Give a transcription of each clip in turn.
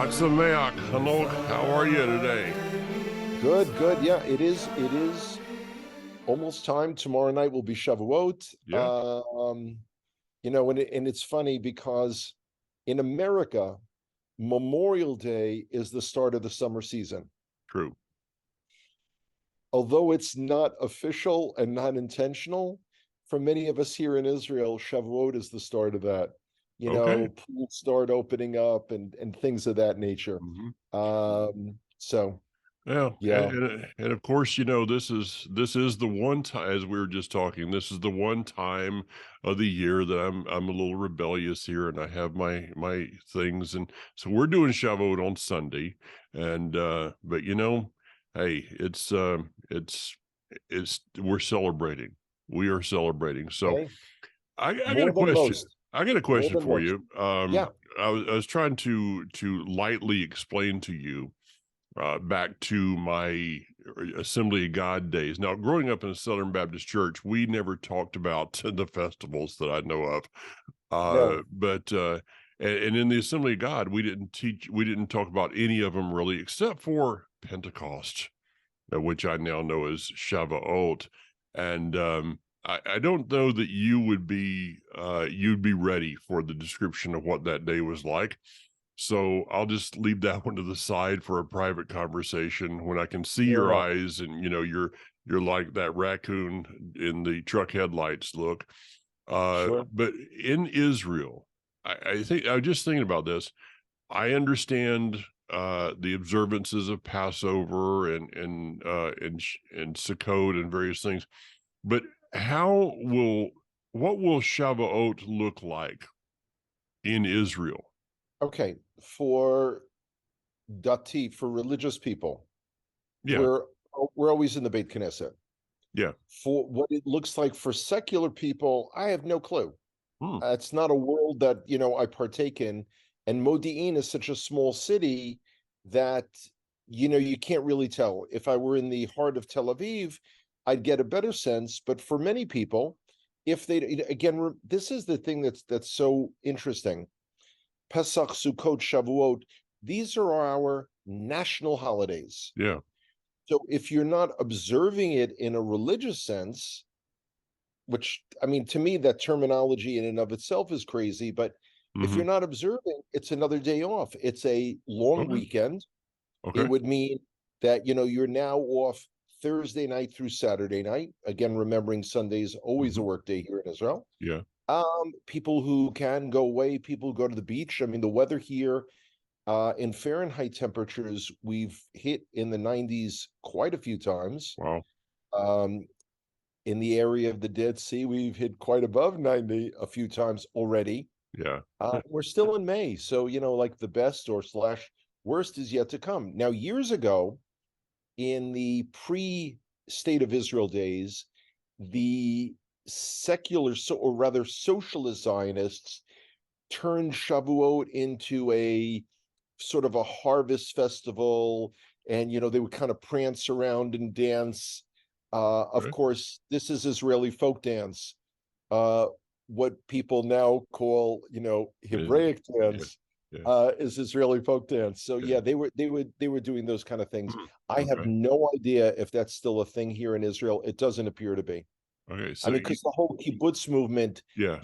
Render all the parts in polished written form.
Chag Sameach, Hanok, how are you today? Good, good. Yeah, it is. It is almost time. Tomorrow night will be Shavuot. Yeah, And it's funny because in America, Memorial Day is the start of the summer season. true. Although it's not official and not intentional, for many of us here in Israel, Shavuot is the start of that. Okay. Pools start opening up and things of that nature. hmm So Yeah, yeah, and of course, this is the one time, as we were just talking, this is the one time of the year that I'm a little rebellious here, and I have my things, and so we're doing Shavuot on Sunday, and but hey, it's we're celebrating, we are celebrating. So okay. I got a More than question. most. I got a More question than for most. you. Yeah. I was trying to lightly explain to you back to my Assembly of God days. Now, growing up in a Southern Baptist church, we never talked about the festivals that I know of. No. And in the Assembly of God, we didn't talk about any of them really, except for Pentecost, which I now know as Shavuot. And I don't know that you'd be ready for the description of what that day was like. So I'll just leave that one to the side for a private conversation when I can see Fair your enough. eyes and you're like that raccoon in the truck headlights look. Sure. But in Israel, I think I was just thinking about this. I understand the observances of Passover and Sukkot and various things, but how will what will Shavuot look like in Israel? Okay. For religious people, Yeah, we're always in the Beit Knesset. yeah. For what it looks like for secular people, I have no clue. Hmm. It's not a world that, I partake in. And Modi'in is such a small city that, you can't really tell. If I were in the heart of Tel Aviv, I'd get a better sense. But for many people, if they, again, this is the thing that's so interesting. Pesach, Sukkot, Shavuot, these are our national holidays. Yeah. So if you're not observing it in a religious sense, which I mean, to me, that terminology in and of itself is crazy, but if hmm you're not observing, it's another day off. It's a long Okay. weekend. It Okay. would mean that, you're now off Thursday night through Saturday night. Again, remembering Sunday is always a hmm work day here in Israel. Yeah. People who can go away, people who go to the beach. I mean, the weather here in Fahrenheit temperatures, we've hit in the 90s quite a few times. Wow. Um, in the area of the Dead Sea, we've hit quite above 90 a few times already. Yeah. We're still in May, so like the best or slash worst is yet to come. Now, years ago, in the pre-State of Israel days, the secular, or rather socialist Zionists turned Shavuot into a sort of a harvest festival, and they would kind of prance around and dance. Of Okay. course, this is Israeli folk dance, uh, what people now call, Yeah. Hebraic Yeah. dance, Yeah. is Israeli folk dance. So Yeah. yeah, they were doing those kind of things. I have Okay. no idea if that's still a thing here in Israel. It doesn't appear to be. Okay. I So mean, because the whole kibbutz movement, yeah.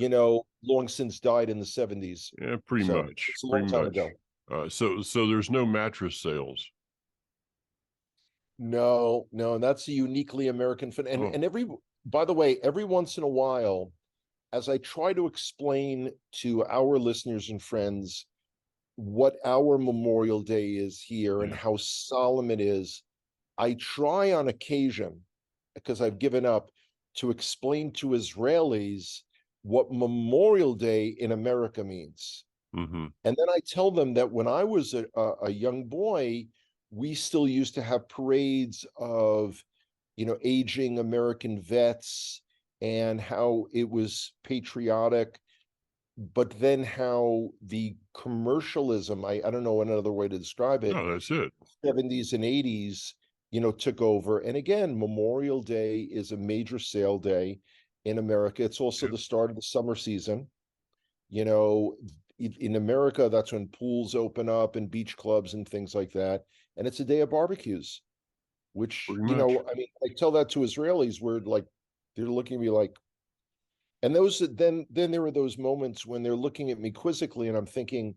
long since died in the 70s. Yeah. Pretty So much. it's a long Pretty time much. ago. So there's no mattress sales. No, no, and that's a uniquely American phenomenon. And Oh. by the way, every once in a while, as I try to explain to our listeners and friends what our Memorial Day is here and Yeah. how solemn it is, I try on occasion, because I've given up, to explain to Israelis what Memorial Day in America means. hmm And then I tell them that when I was a young boy, we still used to have parades of, aging American vets, and how it was patriotic, but then how the commercialism, I don't know another way to describe it, No, that's it. 70s and 80s, took over. And again, Memorial Day is a major sale day in America. It's also Yeah. the start of the summer season. You know, in America, that's when pools open up and beach clubs and things like that. And it's a day of barbecues, which, Pretty much. I mean, I tell that to Israelis where like they're looking at me like, and then there are those moments when they're looking at me quizzically and I'm thinking,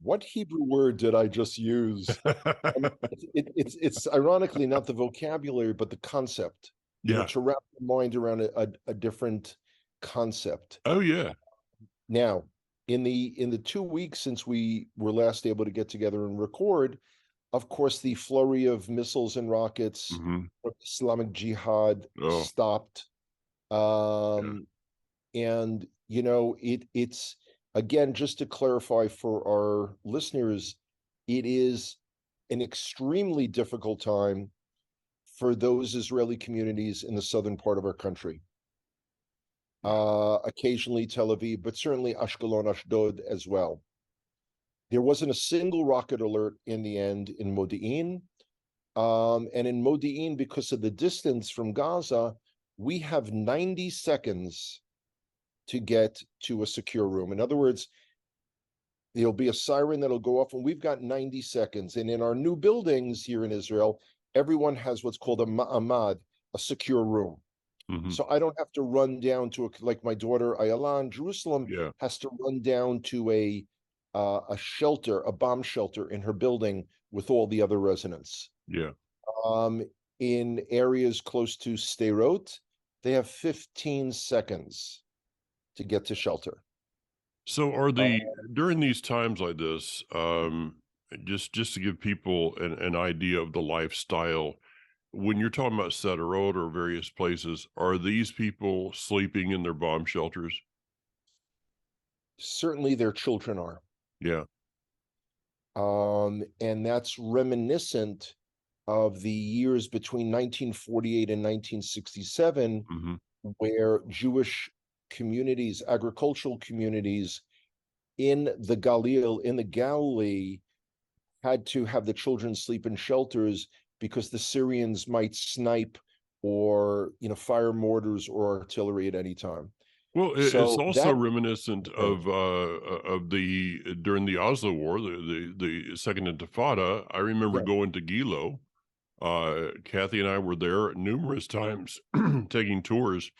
what Hebrew word did I just use? And it's ironically not the vocabulary, but the concept, Yeah. to wrap your mind around a different concept. Oh yeah. Now, in the 2 weeks since we were last able to get together and record, of course, the flurry of missiles and rockets Hmm. from Islamic Jihad Oh stopped. yeah. Um, and it's again, just to clarify for our listeners, it is an extremely difficult time for those Israeli communities in the southern part of our country. Yeah. Occasionally Tel Aviv, but certainly Ashkelon, Ashdod as well. There wasn't a single rocket alert in the end in Modi'in. And in Modi'in, because of the distance from Gaza, we have 90 seconds to get to a secure room. In other words, there'll be a siren that'll go off, and we've got 90 seconds. And in our new buildings here in Israel, everyone has what's called a ma'amad, a secure room. Hmm. So I don't have to run down to like my daughter Ayala in Jerusalem Yeah. has to run down to a shelter, a bomb shelter in her building with all the other residents. Yeah. Um, in areas close to Sderot, they have 15 seconds to get to shelter. So are Uh, the during these times like this, just to give people an idea of the lifestyle, when you're talking about Sederot or various places, are these people sleeping in their bomb shelters? Certainly, their children are, Yeah. and that's reminiscent of the years between 1948 and 1967, Hmm. where Jewish communities, agricultural communities in the Galil, in the Galilee, had to have the children sleep in shelters because the Syrians might snipe or fire mortars or artillery at any time. Well, it's So also that reminiscent yeah, of the during the Oslo War, the Second Intifada. I remember yeah, going to Gilo. Kathy and I were there numerous times taking tours,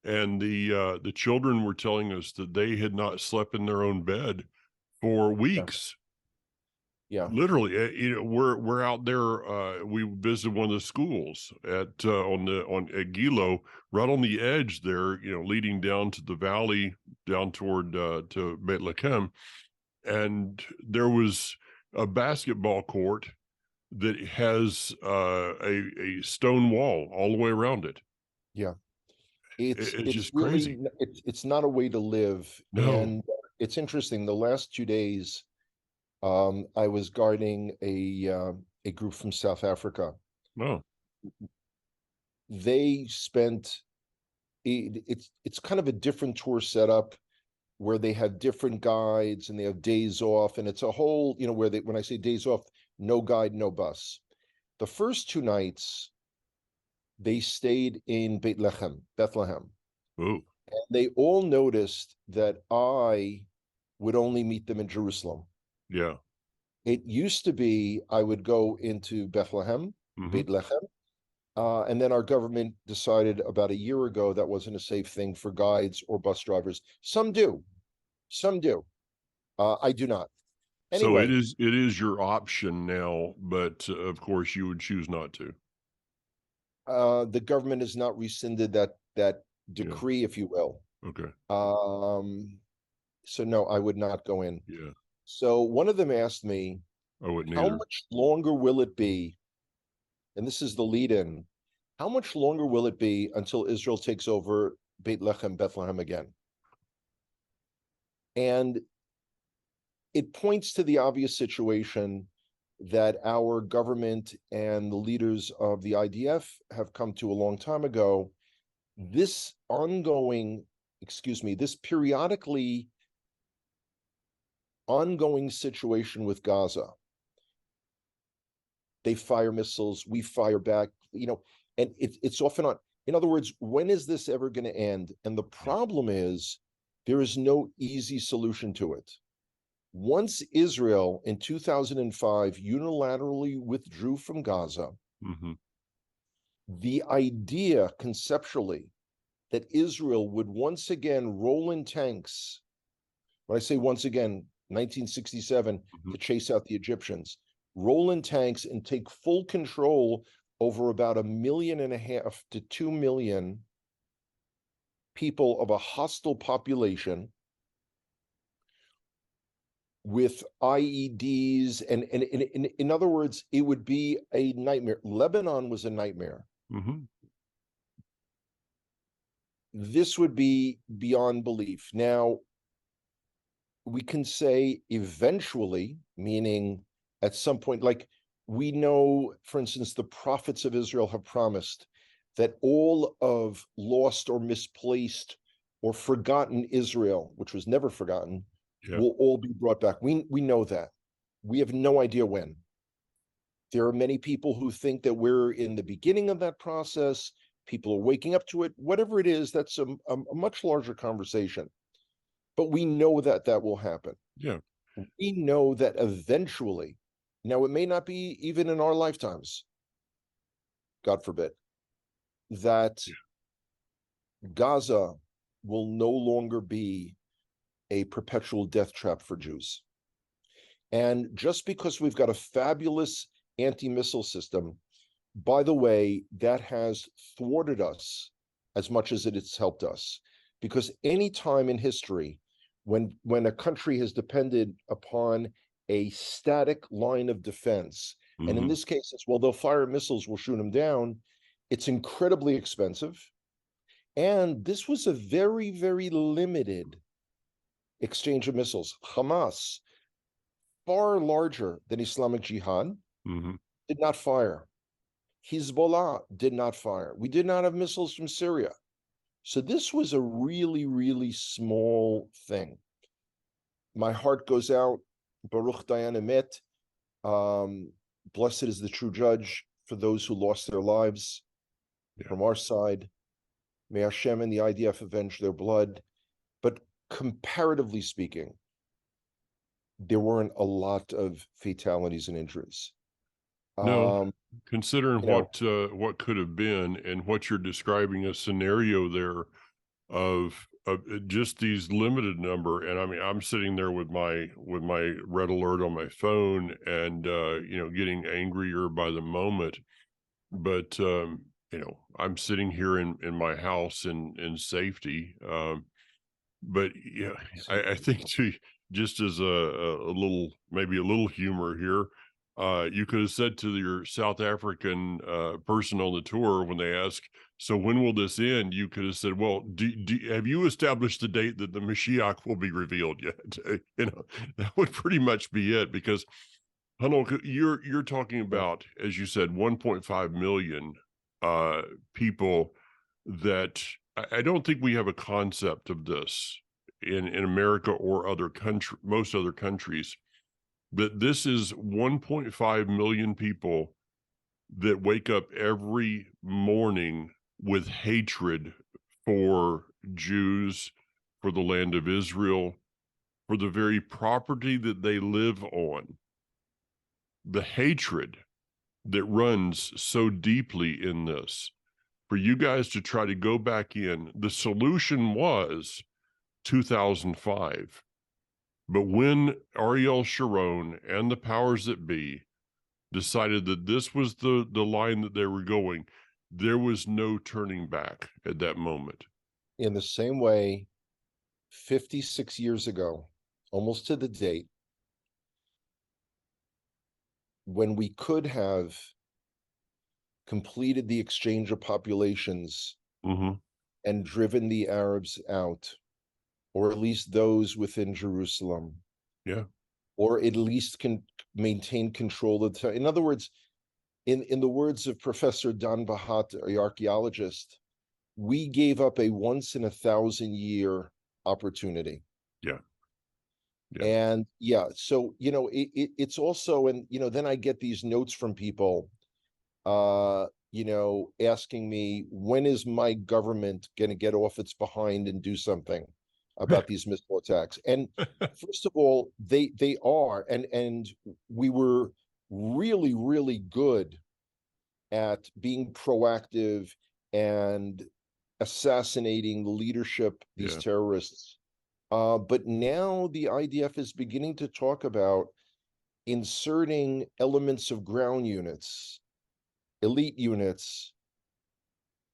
and the children were telling us that they had not slept in their own bed for yeah, weeks. yeah, Literally, we're out there. We visited one of the schools on at Gilo, right on the edge there. Leading down to the valley, down toward to Beit Lakem, and there was a basketball court that has a stone wall all the way around it. yeah. It's It's just really crazy. it's not a way to live, No, and it's interesting. The last 2 days, I was guarding a group from South Africa. no, They spent it's kind of a different tour setup where they have different guides and they have days off, and it's a whole where they when I say days off, no guide, no bus. The first 2 nights they stayed in Bethlehem. oh, And they all noticed that I would only meet them in Jerusalem. yeah, It used to be I would go into hmm, Bethlehem, and then our government decided about a year ago that wasn't a safe thing for guides or bus drivers. Some do, some do. I do not. so Anyway, it is your option now, but of course you would choose not to. the government has not rescinded that Yeah. decree, if you will. Okay. Um, so no, I would not go in. Yeah. So one of them asked me, I wouldn't how either. much longer will it be? And this is the lead in. How much longer will it be until Israel takes over Bethlehem again? And it points to the obvious situation that our government and the leaders of the IDF have come to a long time ago. This this periodically ongoing situation with Gaza, they fire missiles, we fire back, and it's often on. In other words, when is this ever going to end? And the Yeah. problem is There is no easy solution to it. Once Israel in 2005 unilaterally withdrew from Gaza, Mm-hmm. the idea conceptually that Israel would once again roll in tanks, when I say once again, 1967, Mm-hmm. to chase out the Egyptians, roll in tanks and take full control over about 1.5 million to 2 million people of a hostile population with IEDs. And in other words, it would be a nightmare. Lebanon was a nightmare. Mm-hmm. This would be beyond belief. Now, we can say eventually, meaning at some point, like we know, for instance, the prophets of Israel have promised that all of lost or misplaced or forgotten Israel, which was never forgotten, Yeah. will all be brought back. We know that. We have no idea when. There are many people who think that we're in the beginning of that process. People are waking up to it. Whatever it is, that's a much larger conversation. But we know that that will happen. Yeah. We know that eventually, now it may not be even in our lifetimes, God forbid, that Yeah. Gaza will no longer be a perpetual death trap for Jews. And just because we've got a fabulous anti-missile system, by the way, that has thwarted us as much as it has helped us. Because any time in history when a country has depended upon a static line of defense, and in Mm-hmm. this case, it's, well, they'll fire missiles, we'll shoot them down, it's incredibly expensive. And this was a very, very limited exchange of missiles. Hamas, far larger than Islamic Jihad, Mm-hmm. did not fire. Hezbollah did not fire. We did not have missiles from Syria. So this was a really, really small thing. My heart goes out, Baruch Dayan Emet. Blessed is the true judge for those who lost their lives Yeah. from our side. May Hashem and the IDF avenge their blood. But comparatively speaking, there weren't a lot of fatalities and injuries. No, Um, considering you know, what could have been and what you're describing a scenario there of just these limited number. And I mean, I'm sitting there with my red alert on my phone and getting angrier by the moment. But I'm sitting here in my house in safety. But yeah, I think to just as a little, maybe a little humor here, you could have said to your South African person on the tour when they ask, "So when will this end?" You could have said, "Well, have you established the date that the Mashiach will be revealed yet?" That would pretty much be it. Because Hanok, you're talking about, as you said, 1.5 million people that I don't think we have a concept of this in America or most other countries, but this is 1.5 million people that wake up every morning with hatred for Jews, for the land of Israel, for the very property that they live on. The hatred that runs so deeply in this, for you guys to try to go back in, the solution was 2005. But when Ariel Sharon and the powers that be decided that this was the line that they were going, there was no turning back at that moment. in the same way, 56 years ago, almost to the date, when we could have completed the exchange of populations Mm-hmm. and driven the Arabs out, or at least those within Jerusalem, Yeah. or at least can maintain control of the time. In other words, in the words of Professor Dan Bahat, the archaeologist, we gave up a once in a 1,000-year opportunity. Yeah. Yeah. And yeah, so it's also, and then I get these notes from people asking me, when is my government going to get off its behind and do something? about these missile attacks. And first of all, they are, and we were really, really good at being proactive and assassinating the leadership, these Yeah. terrorists. But now the IDF is beginning to talk about inserting elements of ground units, elite units,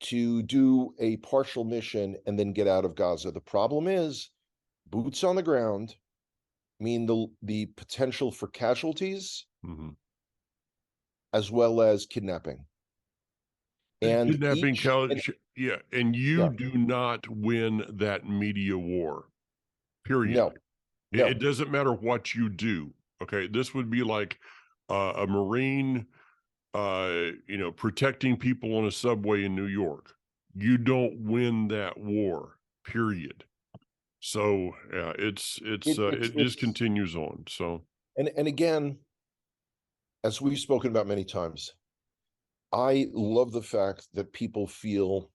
to do a partial mission and then get out of Gaza. The problem is boots on the ground mean the potential for casualties Mm-hmm. as well as kidnapping. And Kidnapping, each and yeah, and you yeah, do not win that media war. Period. no, It no, doesn't matter what you do. Okay, this would be like a Marine, protecting people on a subway in New York. You don't win that war. Period. So yeah, it just it's continues on. So and again, as we've spoken about many times, I love the fact that people feel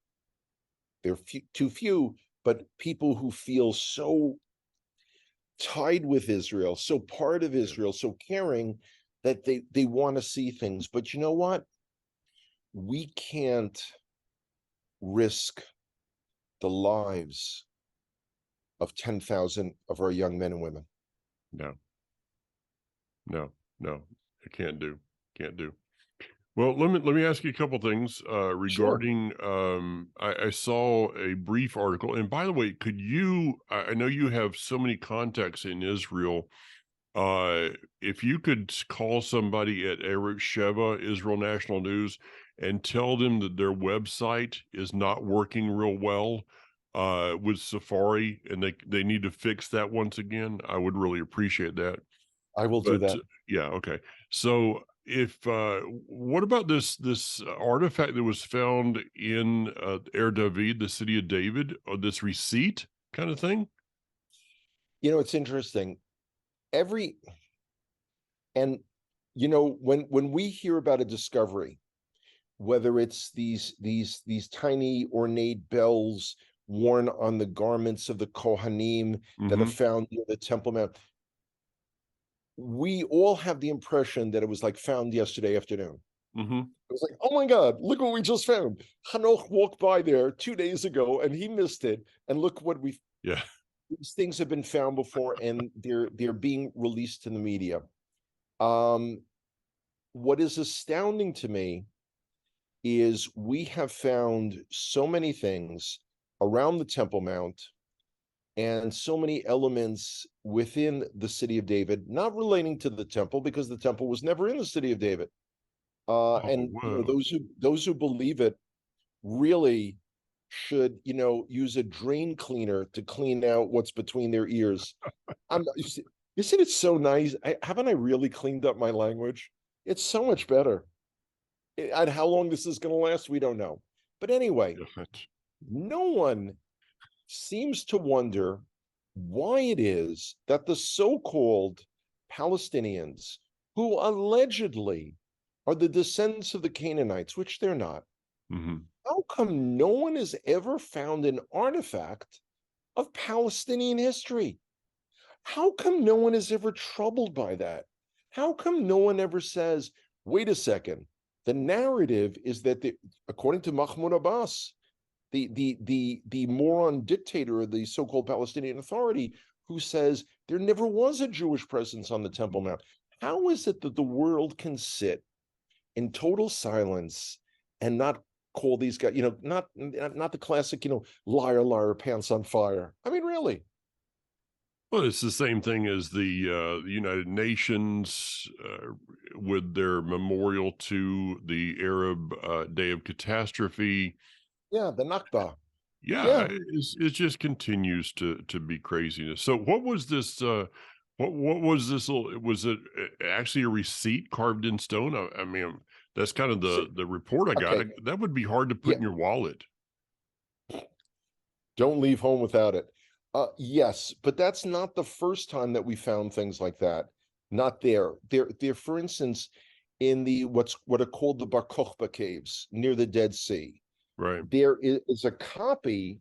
they're too few, but people who feel so tied with Israel, so part of yeah, Israel, so caring that they want to see things. But you know what? We can't risk the lives of 10,000 of our young men and women. no, no, no, I can't do, can't do. Well, let me ask you a couple things Sure. regarding. I saw a brief article, and by the way, could you? I know you have so many contacts in Israel. If you could call somebody at Eretz Sheva, Israel National News, and tell them that their website is not working real well with Safari, and they need to fix that once again, I would really appreciate that. I will do But that. yeah, okay. So if what about this artifact that was found in Er David, the city of David, or this receipt kind of thing? It's interesting. Every and when we hear about a discovery, whether it's these tiny ornate bells worn on the garments of the Kohanim that are Mm-hmm. found near the Temple Mount, we all have the impression that it was like found yesterday afternoon. Mm-hmm. It was like, oh my God, look what we just found. Hanoch walked by there 2 days ago and he missed it. And look what Yeah. these things have been found before and they're being released to the media. Um, what is astounding to me is we have found so many things around the Temple Mount and so many elements within the city of David, not relating to the temple because the temple was never in the city of David. Oh, And whoa. those who believe it really should use a drain cleaner to clean out what's between their ears. Isn't it so nice? Haven't I really cleaned up my language? It's so much better. And how long this is going to last, we don't know. But anyway, Yeah. no one seems to wonder why it is that the so-called Palestinians, who allegedly are the descendants of the Canaanites, which they're not, Mm-hmm. how come no one has ever found an artifact of Palestinian history? How come no one is ever troubled by that? How come no one ever says, wait a second, the narrative is that according to Mahmoud Abbas, the moron dictator of the so-called Palestinian Authority, who says there never was a Jewish presence on the Temple Mount. How is it that the world can sit in total silence and not call these guys, not the classic, liar, liar, pants on fire? I mean, really? Well, it's the same thing as the United Nations with their memorial to the Arab Day of Catastrophe. Yeah, the Nakba. Yeah, Yeah. it just continues to be craziness. So, what was this? What was this? Was it actually a receipt carved in stone? I mean, that's kind of So, the report I got. okay. That would be hard to put Yeah. in your wallet. Don't leave home without it. Yes, but that's not the first time that we found things like that. Not there. There, for instance, in what are called the Bar Kokhba caves near the Dead Sea. Right. There is a copy.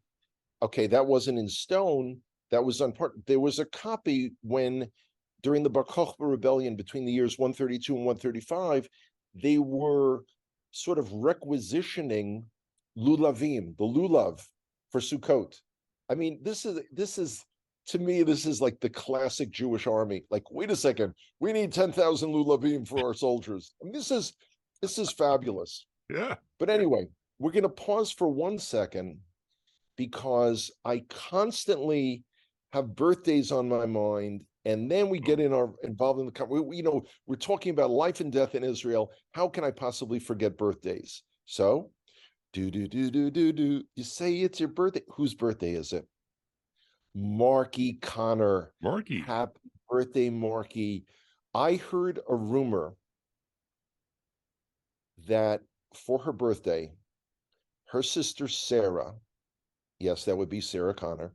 Okay, that wasn't in stone, that was on part. There was a copy when during the Bar Kokhba rebellion between the years 132 and 135, they were sort of requisitioning lulavim, the lulav for Sukkot. I mean, this is to me, this is like the classic Jewish army. Like, wait a second, we need 10,000 lulavim for our soldiers. I mean, this is fabulous. Yeah. But anyway, we're going to pause for 1 second because I constantly have birthdays on my mind, and then we get involved in the we're talking about life and death in Israel. How can I possibly forget birthdays? So, do. You say it's your birthday. Whose birthday is it? Marky Connor. Marky. Happy birthday, Marky. I heard a rumor that for her birthday, her sister Sarah, yes, that would be Sarah Connor,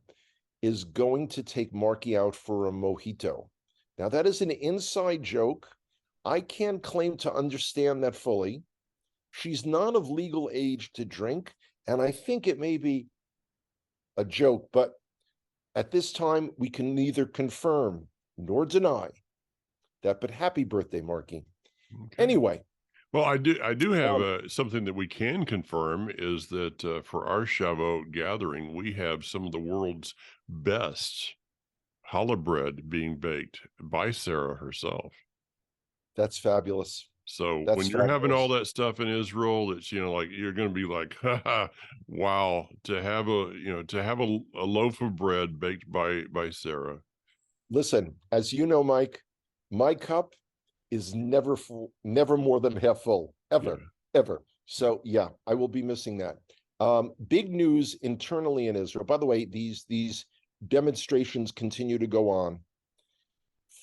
is going to take Marky out for a mojito. Now, that is an inside joke. I can't claim to understand that fully. She's not of legal age to drink, and I think it may be a joke, but at this time, we can neither confirm nor deny that, but happy birthday, Marky. Okay. Anyway. Well, I do have something that we can confirm is that for our Shavuot gathering, we have some of the world's best challah bread being baked by Sarah herself. That's fabulous. So That's when you're having fabulous. all that stuff in Israel, that's, like, you're going to be like, wow, to have a loaf of bread baked by Sarah. Listen, as you know, Mike, my cup is never full, never more than half full, ever, ever. So yeah, I will be missing that. Big news internally in Israel. By the way, these demonstrations continue to go on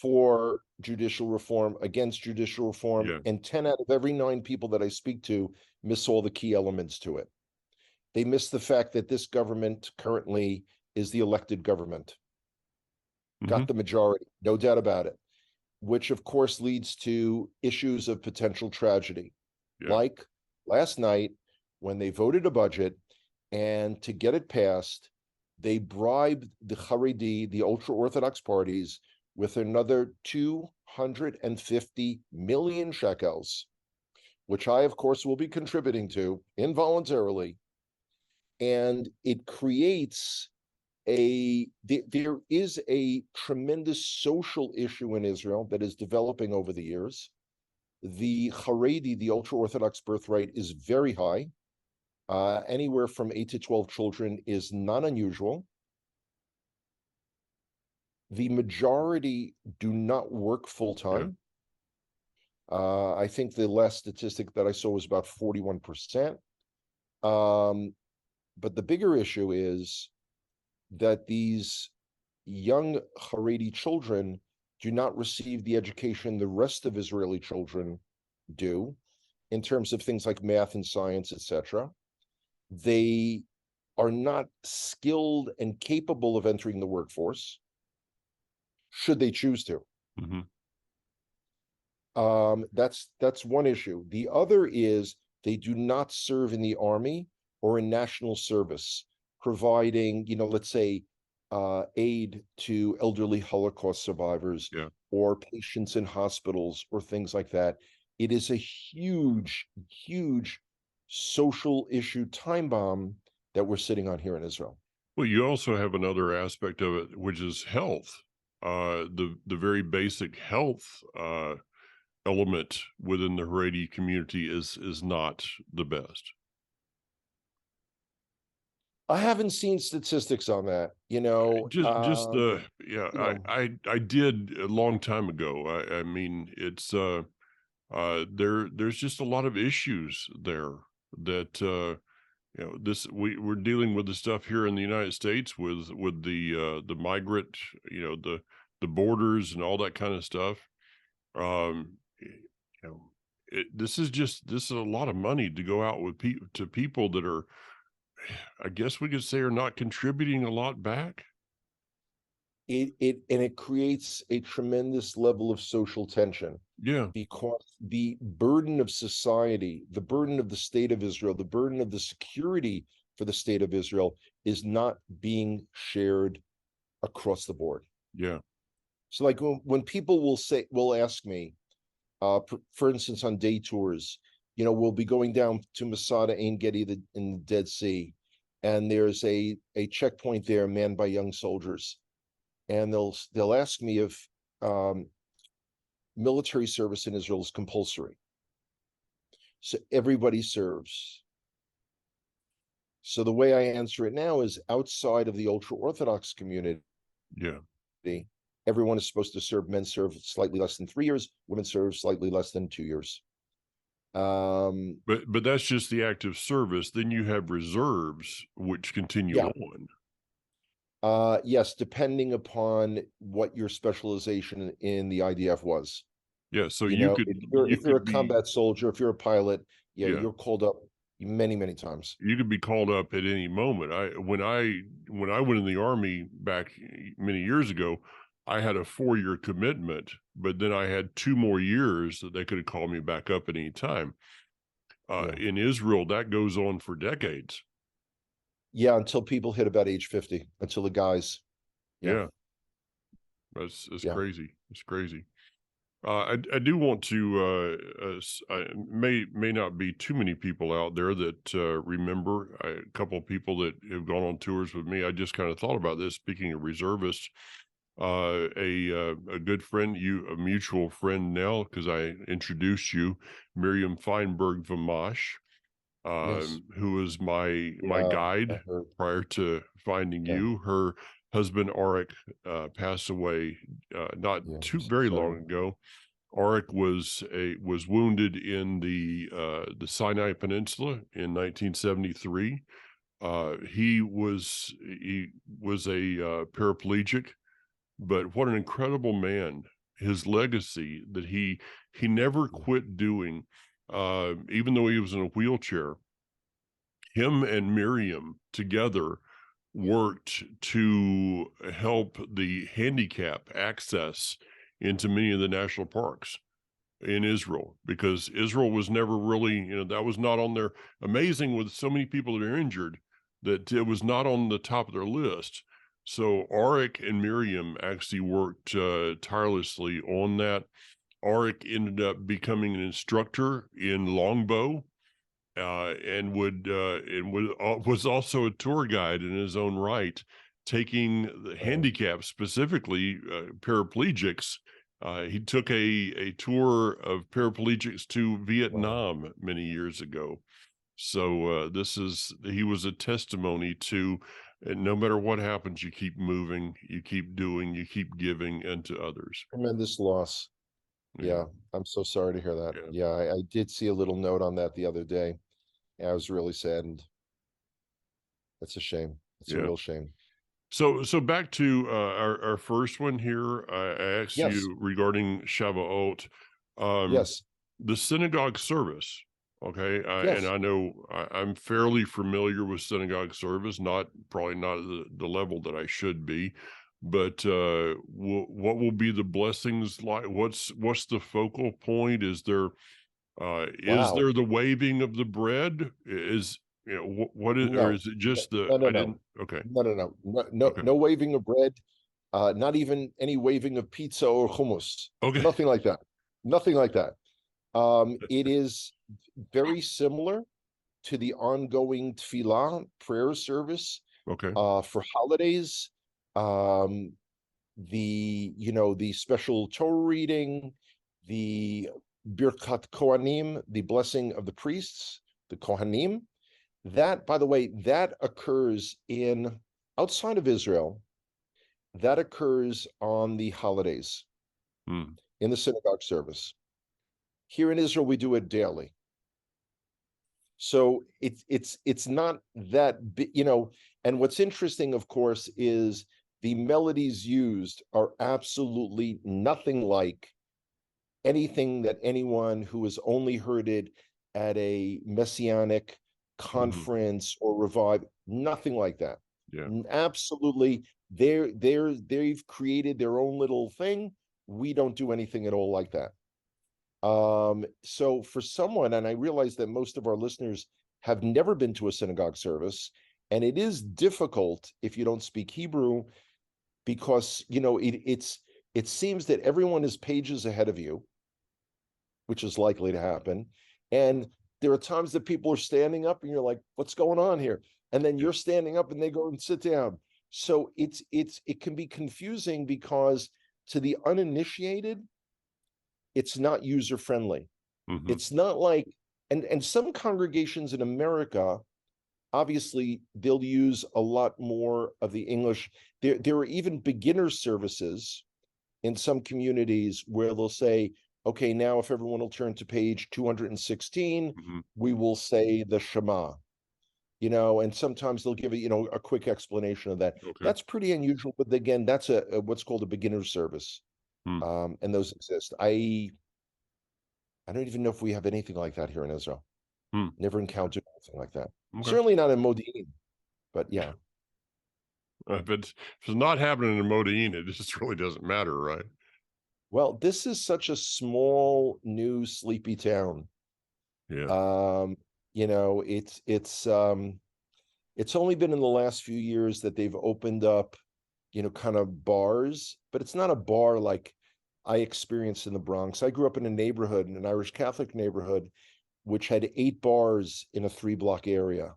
for judicial reform, against judicial reform, and 10 out of every 9 people that I speak to miss all the key elements to it. They miss the fact that this government currently is the elected government. Got the majority, no doubt about it, which of course leads to issues of potential tragedy. Like last night when they voted a budget, and to get it passed, they bribed the Haredi, the ultra-Orthodox parties, with another 250 million shekels, which I, of course, will be contributing to involuntarily. And it creates there is a tremendous social issue in Israel that is developing over the years. The Haredi, the ultra-Orthodox birth rate, is very high. Anywhere from 8 to 12 children is not unusual. The majority do not work full-time. I think the last statistic that I saw was about 41%. But the bigger issue is that these young Haredi children do not receive the education the rest of Israeli children do in terms of things like math and science, etc. They are not skilled and capable of entering the workforce, should they choose to. That's one issue. The other is they do not serve in the army or in national service, providing, let's say, aid to elderly Holocaust survivors or patients in hospitals or things like that. It is a huge, huge social issue time bomb that we're sitting on here in Israel. Well, you also have another aspect of it, which is health. The very basic health element within the Haredi community is not the best. I haven't seen statistics on that, I did a long time ago. I mean, it's there's just a lot of issues there that we're dealing with the stuff here in the United States with the migrant, the borders and all that kind of stuff. This is a lot of money to go out with people that are, I guess we could say, are not contributing a lot back. It creates a tremendous level of social tension. Because the burden of society, the burden of the state of Israel, the burden of the security for the state of Israel is not being shared across the board. Yeah. So like when people will ask me, for instance, on day tours, we'll be going down to Masada Ein Gedi in the Dead Sea, and there's a checkpoint there manned by young soldiers, and they'll ask me if military service in Israel is compulsory. So everybody serves. So the way I answer it now is outside of the ultra Orthodox community, Yeah. everyone is supposed to serve. Men serve slightly less than 3 years, women serve slightly less than 2 years. But that's just the active service. Then you have reserves, which continue Yeah. on. Yes, depending upon what your specialization in the IDF was. Yeah. So If you're a be, combat soldier, if you're a pilot, yeah, yeah, you're called up many, many times. you could be called up at any moment. When I went in the Army back many years ago, I had a 4-year commitment, but then I had 2 more years that they could have called me back up at any time. Yeah. In Israel, that goes on for decades. Yeah, until people hit about age 50, until the guys. Yeah. Yeah, that's Yeah. crazy. It's crazy. I do want to may not be too many people out there that remember a couple of people that have gone on tours with me. I just kind of thought about this. Speaking of reservists, a good friend, a mutual friend now, because I introduced you, Miriam Feinberg Vamash, Yes. who was my Yeah. I guide heard. prior to finding Yeah. you. Her husband Arik passed away not Yeah. too So very long sorry. ago. Arik was wounded in the Sinai Peninsula in 1973. He was a paraplegic, but what an incredible man! His legacy that he never Yeah. quit doing, even though he was in a wheelchair. Him and Miriam together worked to help the handicap access into many of the national parks in Israel, because Israel was never really, that was not on their amazing with so many people that are injured that it was not on the top of their list. So Arik and Miriam actually worked tirelessly on that. Arik ended up becoming an instructor in longbow, was also a tour guide in his own right, taking the Wow. handicapped, specifically paraplegics. He took a tour of paraplegics to Wow. Vietnam many years ago. So he was a testimony to, no matter what happens, you keep moving, you keep doing, you keep giving unto others. Tremendous loss. Yeah, Yeah. I'm so sorry to hear that. yeah, Yeah. I did see a little note on that the other day. I was really saddened. It's a shame. It's a yeah. real shame. So back to our first one here. I asked Yes. you regarding Shavuot, um, Yes. the synagogue service. Okay, and Yes. I know I'm fairly familiar with synagogue service, probably not at the level that I should be, but what will be the blessings like? What's the focal point? Is Wow. there the waving of the bread? What is, or No. is it No. just the? No. No. I No. didn't. Okay, No. No. No. No. No. okay, No waving of bread. Not even any waving of pizza or hummus. okay. Nothing like that. Nothing like that. It is very similar to the ongoing tefillah prayer service Okay. for holidays. Um, the special Torah reading, the Birkat Kohanim, the blessing of the priests, the Kohanim. That, by the way, that occurs in outside of Israel. That occurs on the holidays Mm, in the synagogue service. Here in Israel, we do it daily. So it's not that and what's interesting, of course, is the melodies used are absolutely nothing like anything that anyone who has only heard it at a messianic mhm, conference or revive, nothing like that. yeah, Absolutely, they've created their own little thing. We don't do anything at all like that. So for someone, and I realize that most of our listeners have never been to a synagogue service, and it is difficult if you don't speak Hebrew because it seems that everyone is pages ahead of you, which is likely to happen. And there are times that people are standing up and you're like, what's going on here? And then Yeah. you're standing up and they go and sit down. So it can be confusing because to the uninitiated, it's not user friendly. Hmm. It's not like, and some congregations in America, obviously they'll use a lot more of the English. There are even beginner services in some communities where they'll say, okay, now if everyone will turn to page 216, Hmm. we will say the Shema, and sometimes they'll give a quick explanation of that. Okay. That's pretty unusual, but again, that's a what's called a beginner service. Hmm. And those exist. I don't even know if we have anything like that here in Israel. Hmm. Never encountered anything like that. Okay. Certainly not in Modin, but yeah. If it's not happening in Modine, it just really doesn't matter, right? Well, this is such a small, new, sleepy town. Yeah. Um, it's only been in the last few years that they've opened up, kind of bars, but it's not a bar like I experienced in the Bronx. I grew up in a neighborhood, in an Irish Catholic neighborhood, which had 8 bars in a 3-block area.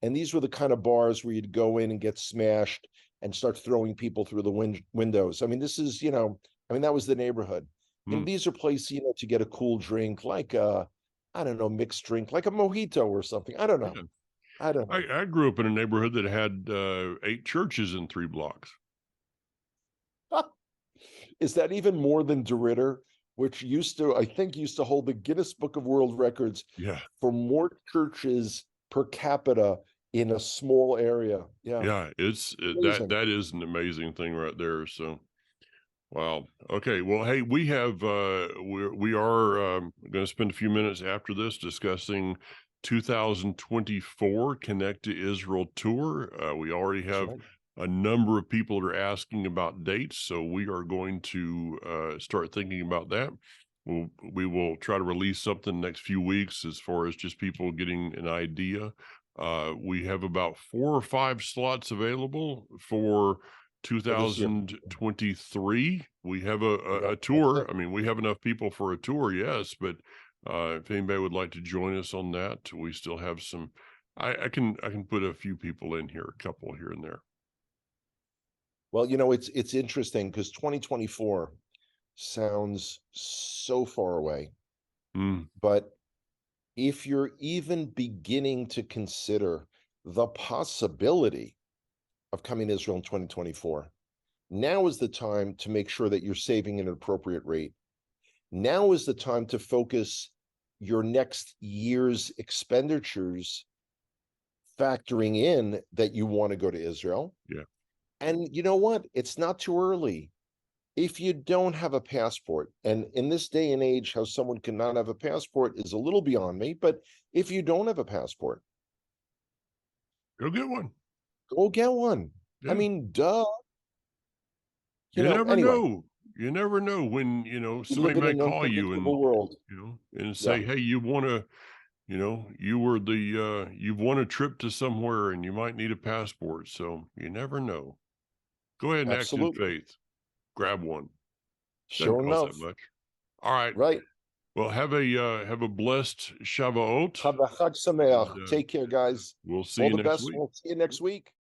And these were the kind of bars where you'd go in and get smashed and start throwing people through the windows. I mean, this is, that was the neighborhood. Hmm. These are places, to get a cool drink, like I don't know, mixed drink, like a mojito or something. I don't know. Yeah. I don't know. I grew up in a neighborhood that had 8 churches in 3 blocks. Is that even more than DeRitter, which I think, used to hold the Guinness Book of World Records Yeah. for more churches per capita in a small area? Yeah, Yeah. That amazing. that is an amazing thing right there. So wow. Okay. Well, hey, we are going to spend a few minutes after this discussing 2024 Connect to Israel tour. We already That's have right. a number of people that are asking about dates, so we are going to start thinking about that. We will try to release something next few weeks as far as just people getting an idea. We have about 4 or 5 slots available for For this year. 2023. We have Yeah, a that's tour. it. I mean, we have enough people for a tour, yes, but if anybody would like to join us on that, we still have some. I can put a few people in here, a couple here and there. Well, it's interesting because 2024 sounds so far away, Mm, but if you're even beginning to consider the possibility of coming to Israel in 2024, now is the time to make sure that you're saving at an appropriate rate. Now is the time to focus your next year's expenditures, factoring in that you want to go to Israel. yeah. And you know what? It's not too early. If you don't have a passport, and in this day and age, how someone cannot have a passport is a little beyond me, but if you don't have a passport, Go get one. go get one. I Yeah. mean, duh. You never Anyway, know. You never know when, we somebody live in may an call you and, unpredictable world. and Yeah, say, hey, you want to, you've won a trip to somewhere and you might need a passport. So you never know. Go ahead and act in absolutely. faith. Grab one. Doesn't Sure cost that enough. much. All right. Right. Well, have a blessed Shavuot, Chag and Sameach. Take care, guys. we'll see All you the next best. week. We'll see you next week.